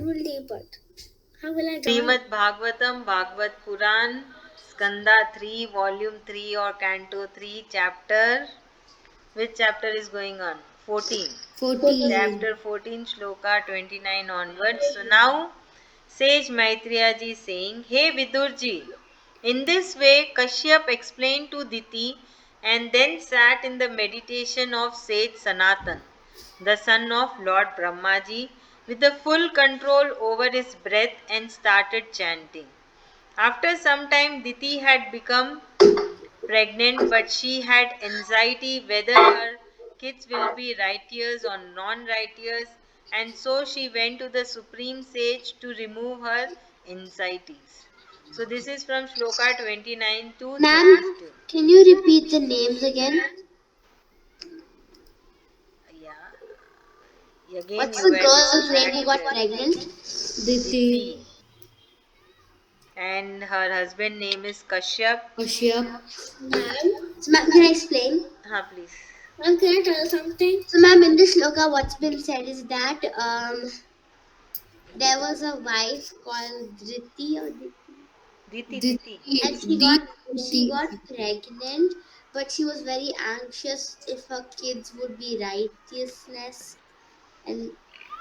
will they put? How will I join? Srimad Bhagwatam, Bhagavad Puran, Skanda-3, Volume-3 or Canto-3, chapter. Which chapter is going on? 14. 14. Chapter 14, Sloka 29 onwards. So now, Sage Maitreya ji saying, Hey Vidurji, in this way Kashyap explained to Diti and then sat in the meditation of Sage Sanatan, the son of Lord Brahmaji, with the full control over his breath and started chanting. After some time, Diti had become pregnant, but she had anxiety whether her kids will be righteous or non righteous, and so she went to the supreme sage to remove her anxieties. So, this is from Sloka 29 to Ma'am, 32. can you repeat the names again? Yeah. Again, What's you the were girl's name who got distracted. pregnant? Diti. Diti. And her husband name is Kashyap. Kashyap. Ma'am, So, ma'am, can I explain? Please. ma'am, can I tell something? So, ma'am, in this sloka, what's been said is that there was a wife called Diti or Diti. and she got pregnant, but she was very anxious if her kids would be righteousness and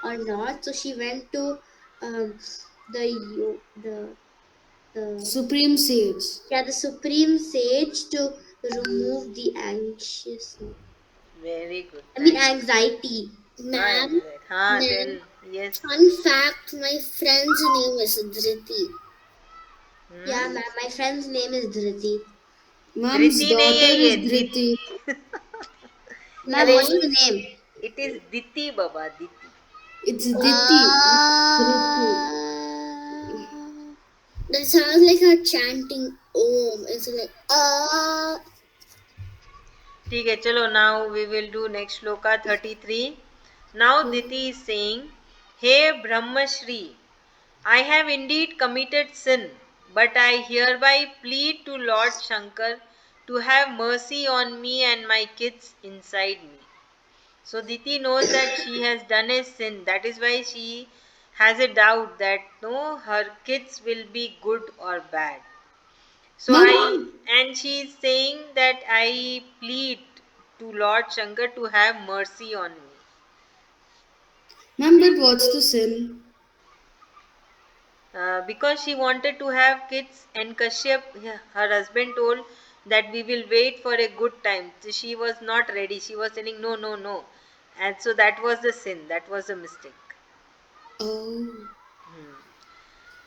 or not. So she went to the the Supreme Sage. the supreme sage to remove the anxiousness. Very good. I mean Thanks. anxiety. Ma'am, Tell. ma'am, Yes. fun fact, my friend's name is Diti. Yeah, Hmm? ma'am. My friend's name is Dhriti. Mom's Dhriti नहीं है daughter ये is Dhriti. Ma'am, अरे what's the name? it is Diti Baba Diti. It's Diti. Dhriti. Uh, That sounds like a chanting Om. It's like ठीक है चलो now we will do next shloka 33. Now Diti is saying, Hey Brahmashri, I have indeed committed sin, but I hereby plead to Lord Shankar to have mercy on me and my kids inside me. So Diti knows that she has done a sin. That is why she has a doubt that no, her kids will be good or bad. So Mom. and she is saying that I plead to Lord Shankar to have mercy on me. Ma'am, but what's the sin? Because she wanted to have kids, and Kashyap, her husband, told that we will wait for a good time. So she was not ready. She was saying, no, no, no. And so that was the sin. That was the mistake. Oh.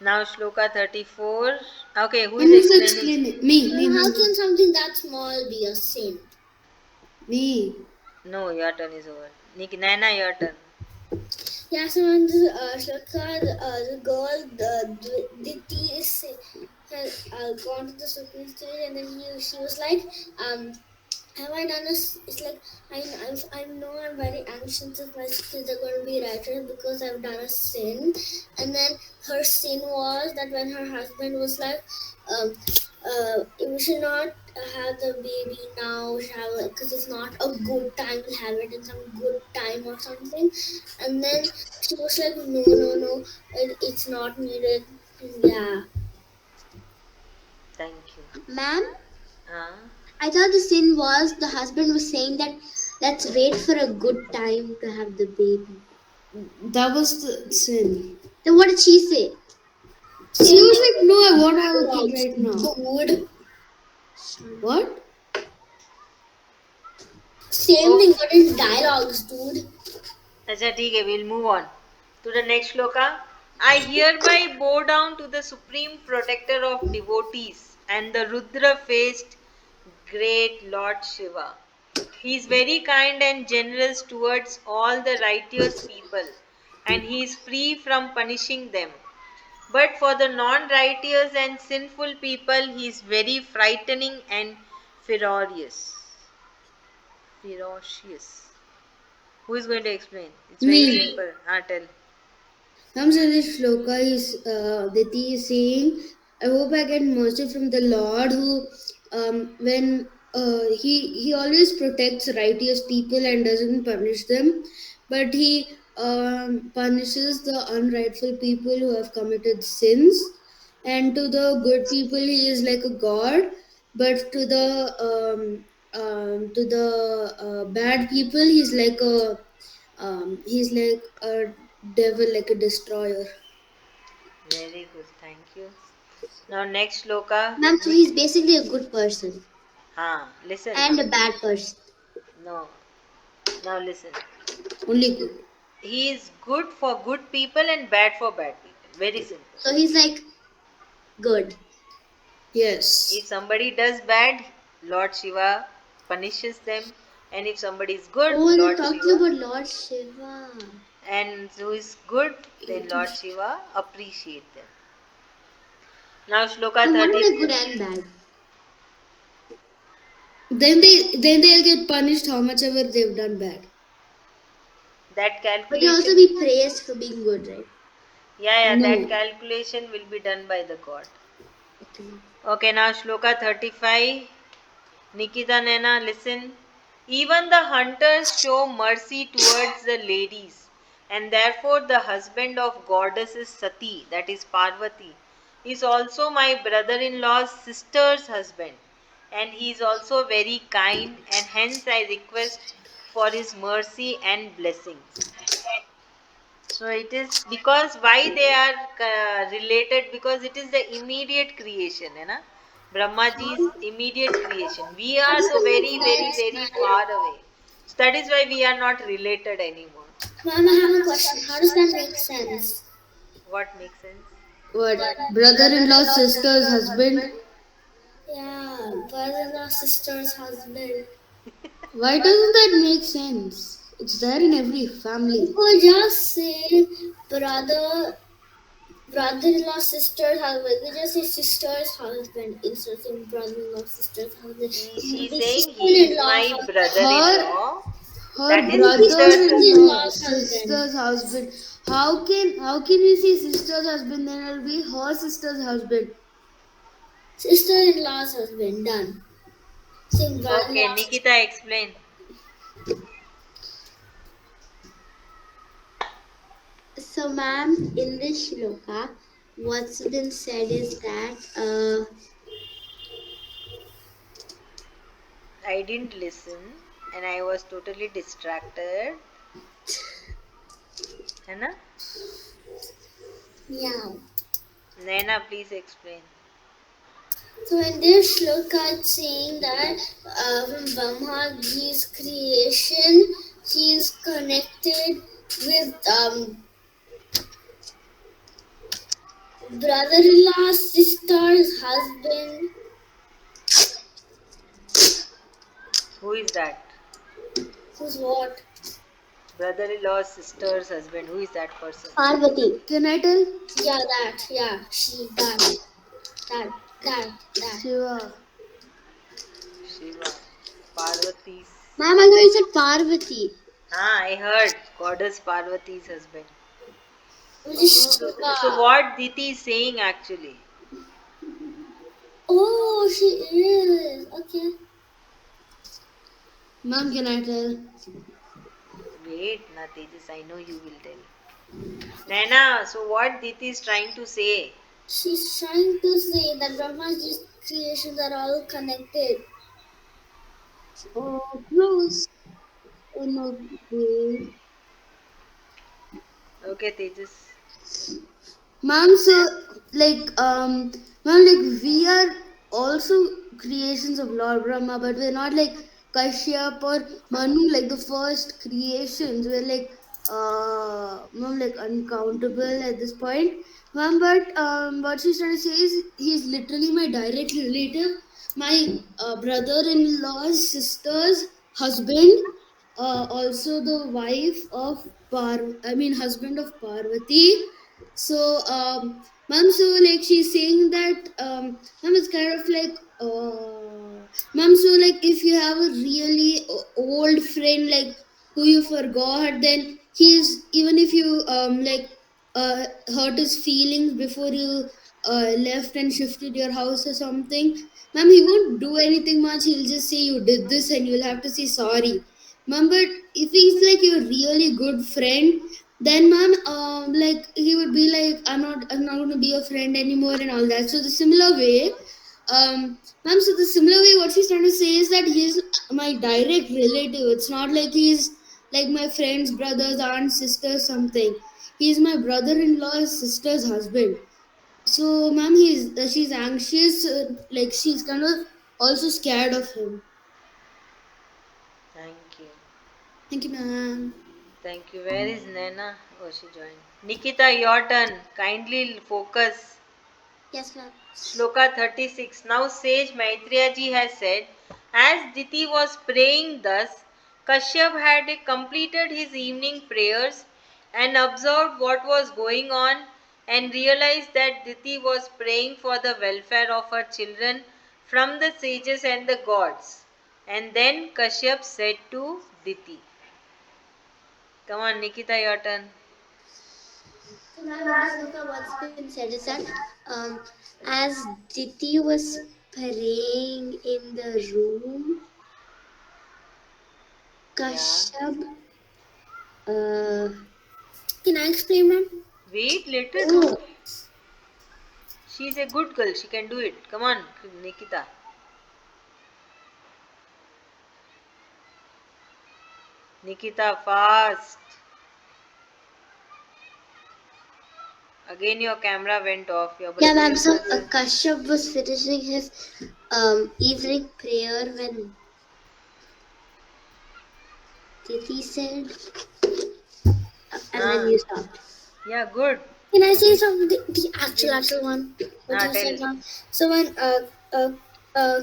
Now Shloka 34. Okay, who Ma'am, is who's explaining? explaining? Me. How can something that small be a sin? Me. No, your turn is over. Naina, your turn. Yeah, so when the Shloka, the girl, Diti has gone to the Supreme stage, and then she was like, have I done this? It's like I know I'm very anxious if my kids are going to be righteous because I've done a sin. And then her sin was that when her husband was like, we should not have the baby now, because it's not a good time to have it in some good time or something. And then she was like, no, it's not needed. Yeah. Thank you. ma'am, Uh, I thought the sin was the husband was saying that let's wait for a good time to have the baby. That was the sin. Then what did she say? She was like, no, I want to have a kid right now. Dude. What? Same thing, but in dialogues, dude. अच्छा ठीक है, we'll move on to the next shloka. I hereby bow down to the supreme protector of devotees and the Rudra faced great Lord Shiva. He is very kind and generous towards all the righteous people, and he is free from punishing them. But for the non righteous and sinful people, he is very frightening and ferocious. Ferocious. Who is going to explain? It's very Me. simple. Tell. Ma'am, so this shloka is Diti is saying, I hope I get mercy from the Lord who when he always protects righteous people and doesn't punish them, but he punishes the unrightful people who have committed sins, and to the good people he is like a god, but to the bad people he's like a devil, like a destroyer. Very good, thank you. Now next shloka. Ma'am, so he's basically a good person Listen. and a bad person. No. Now listen. Only good. He is good for good people and bad for bad people. Very simple. So he's like good. If Yes. somebody does bad, Lord Shiva punishes them, and if somebody is good, Oh, they're Lord talking Shiva, about Lord Shiva. and who is good, then Lord Shiva appreciate them. Now Shloka So what are 30. the good and bad? Then they'll get punished how much ever they've done bad. That But they also calculation, be praised for being good, right? yeah, that No. calculation will be done by the God. Okay, ma'am. Okay, now Shloka 35. Nikita Naina, listen. Even the hunters show mercy towards the ladies, and therefore the husband of goddesses Sati, that is Parvati, is also my brother in law's sister's husband, and he is also very kind, and hence I request for his mercy and blessings. So it is because why they are related, because it is the immediate creation, है ना? Brahmaji's immediate creation. We How are does so that very, make very, sense, very ma'am? far away. So that is why we are not related anymore. Ma'am, I have a question. How does that make sense? What makes sense? What? Brother-in-law, sister's husband? Yeah, brother-in-law, sister's husband. Why doesn't that make sense? It's there in every You family. could just say brother, brother-in-law, sister's husband. You could just say sister's husband instead of saying brother-in-law, sister's husband. It would She's be saying he is sister-in-law my husband. Her brother-in-law. her That It is would be sister's husband. brother-in-law, sister-in-law's husband. sister's husband. How can we say sister's husband? Then it'll be her sister's husband. Sister-in-law's husband. Done. Saying Okay, brother-in-law, sister. Nikita, explain. So, ma'am, in this shloka, what's been said is that I didn't listen and I was totally distracted. है ना? Yeah. Naina, please explain. So in this shloka, it's saying that from Brahmaji's creation, he is connected with brother-in-law, sister's husband. Who is that? Who's what? Brother-in-law, sister's husband. Who is that person? Parvati. Can I tell? Yeah, that. Yeah, she. That. Shiva. Shiva. Parvati's. Ma'am, I thought you said Parvati. I heard goddess Parvati's husband. Which is Uh, So Shiva. what Diti is saying actually? Oh, she is. Okay. Mom, can I tell? Wait, na Tejas, I know you will tell. Naina, so what Diti is trying to say? She's trying to say that Brahmaji's creations are all connected. Close in a way. Okay, Tejas. Ma'am, so ma'am, like we are also creations of Lord Brahma, but we're not like Kashyap or Manu, like the first creations. We're ma'am, like uncountable at this point, ma'am. But what she's trying to say is he's literally my direct relative, my brother-in-law's sister's husband, also the wife of husband of Parvati. So, ma'am, so like she's saying that, ma'am, it's kind of like, ma'am, so like if you have a really old friend, like who you forgot, then he's, even if you, hurt his feelings before you, left and shifted your house or something, ma'am, he won't do anything much. He'll just say you did this and you'll have to say sorry. Ma'am, but if he's like your really good friend, Then ma'am, like he would be like, I'm not going to be your friend anymore and all that. So the similar way, ma'am, so the similar way, what she's trying to say is that he's my direct relative. It's not like he's like my friend's brother's aunt, sister, something. He's my brother-in-law's sister's husband. So ma'am, she's anxious, like she's kind of also scared of him. Thank you. Thank you, ma'am. Thank you. Where is Naina? Oh, she joined. Nikita, your turn. Kindly focus. Yes, ma'am. Sloka 36. Now sage Maitreya has said, as Diti was praying thus, Kashyap had completed his evening prayers and observed what was going on and realized that Diti was praying for the welfare of her children from the sages and the gods. And then Kashyap said to Diti, come on, Nikita, your turn. So, ma'am, in this look, what's been said is that um, as Diti was praying in the room, Yeah. Kashyab, uh, can I explain, ma'am? Wait, let her Oh, do. She's a good girl. She can do it. Come on, Nikita. Nikita, fast. Again, your camera went off. Your yeah, brother ma'am. is So, busy. Kashyap was finishing his evening prayer when Diti said, and then Ah, you stopped. yeah, good. Can I say Only, something? The actual one. What ah, you said tell. now. So when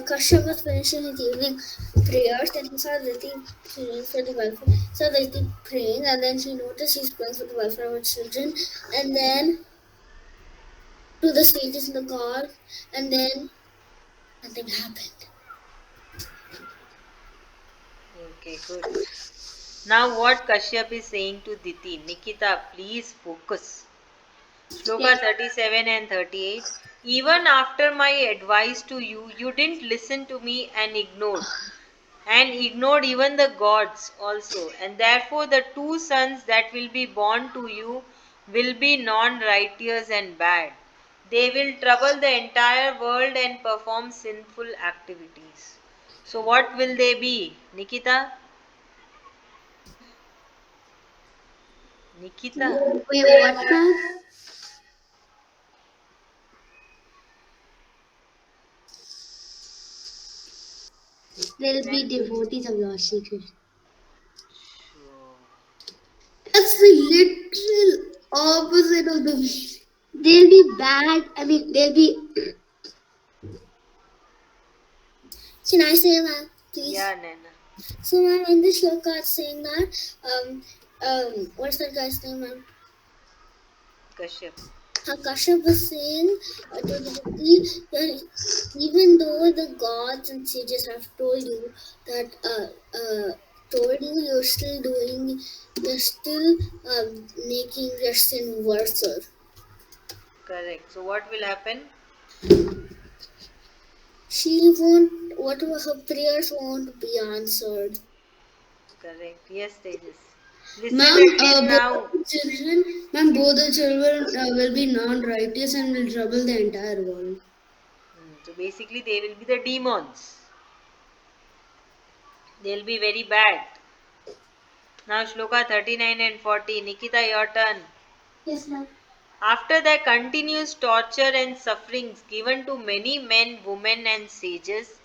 Kashyap was finishing his evening prayers, then he saw Riti praying for the welfare. So Riti praying, and then she noticed she's praying for the welfare of her children, and then to the sages and the gods, and then nothing happened. Okay, good. Now, what Kashyap is saying to Diti. Nikita, please focus. Sloka Yes. 37 and 38. Even after my advice to you, you didn't listen to me and ignored even the gods also. And therefore, the two sons that will be born to you will be non righteous and bad. They will trouble the entire world and perform sinful activities. So, what will they be? Nikita? Nikita? Wait, what, ma'am? They'll be devotees of Lord Shri Krishna. Sure. That's the literal opposite of the meaning. They'll be bad. I mean, they'll be. Can I say, ma'am, please? Yeah, Nana. So, ma'am, in this shloka, it's saying that what's that guy's name, ma'am? Kashyap. Kashyap was saying to Diti that even though the gods and sages have told you that you're still doing, you're still making your sin worse. Correct. So, what will happen? She won't, whatever her prayers won't be answered. Correct. Yes, Tejas. Listen Ma'am, at least both now. the children, ma'am, both the children will be non-righteous and will trouble the entire world. So basically, they will be the demons. They'll be very bad. Now, Shloka 39 and 40. Nikita, your turn. Yes, ma'am. After their continuous torture and sufferings given to many men, women, and sages,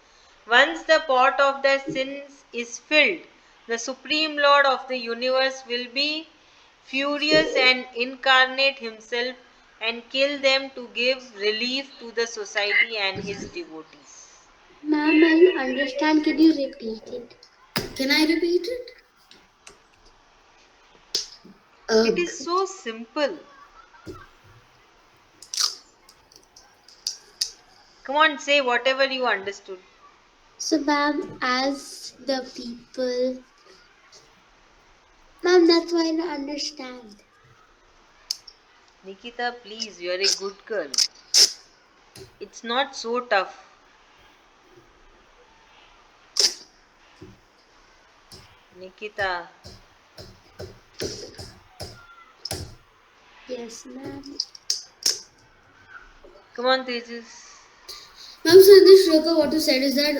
once the pot of their sins is filled, the Supreme Lord of the universe will be furious and incarnate himself and kill them to give relief to the society and his devotees. Ma'am, I didn't understand. Can you repeat it? Can I repeat it? It is Ugh. so simple. Come on, say whatever you understood. So, ma'am, as the people. Ma'am, that's why I don't understand. Nikita, please, you are a good girl. It's not so tough. Nikita, Yes, ma'am. Come on, Tejas. Ma'am, so in this shloka, what you said is that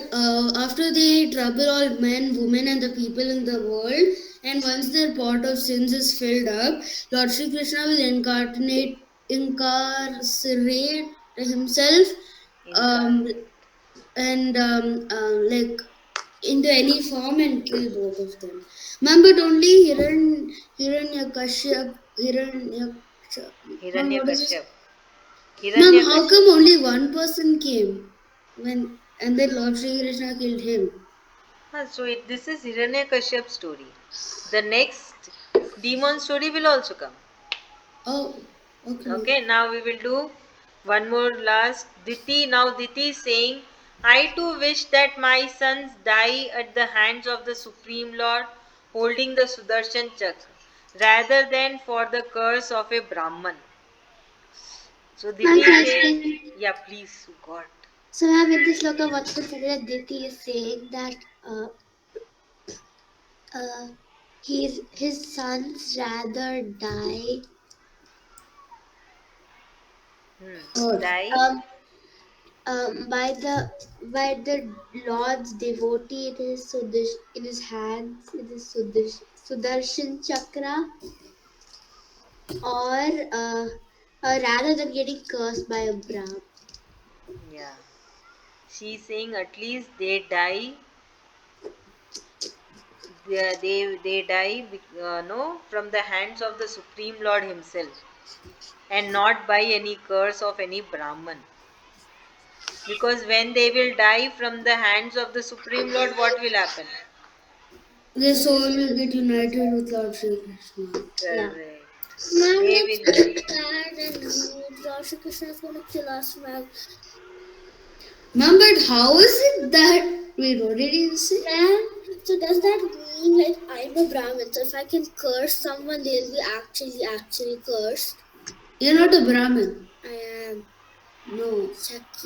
after they trouble all men, women, and the people in the world, and once their pot of sins is filled up, Lord Sri Krishna will incarcerate himself, um, Incarnate. and like into any form and kill both of them. Ma'am, but only Hiranyakashyap. Ma'am, what is this? Hiranyakashyap. Ma'am, how Hiranyakashyap. come only one person came when and then Lord Sri Krishna killed him? This is Hiranyakashyap's story. The next demon story will also come. Oh, okay, ma'am. Okay, now we will do one more last. Diti. Now Diti is saying, I too wish that my sons die at the hands of the Supreme Lord holding the Sudarshan Chakra rather than for the curse of a Brahman. So Ma'am, Diti says, question. yeah, please, God. So, ma'am, in this sloka, what the Satyajit Diti is saying that uh, his sons rather die What? Die. um, by the Lord's devotee in his hands, in his Sudarshan Chakra, or rather than getting cursed by a Brahmin. Yeah. She's saying at least they die. They die no from the hands of the Supreme Lord Himself and not by any curse of any Brahman. Because when they will die from the hands of the Supreme Lord, what will happen? The soul will get united with Lord Sri Krishna. Yeah. Correct. Ma'am, They that's will. sad and rude. Lord Shri Krishna is going to kill us, ma'am. Ma'am, but how is it that wait, what did you say? Ma'am, so does that mean like I'm a Brahmin? So if I can curse someone, they'll be actually cursed? You're not a Brahmin. I am No. Shakti.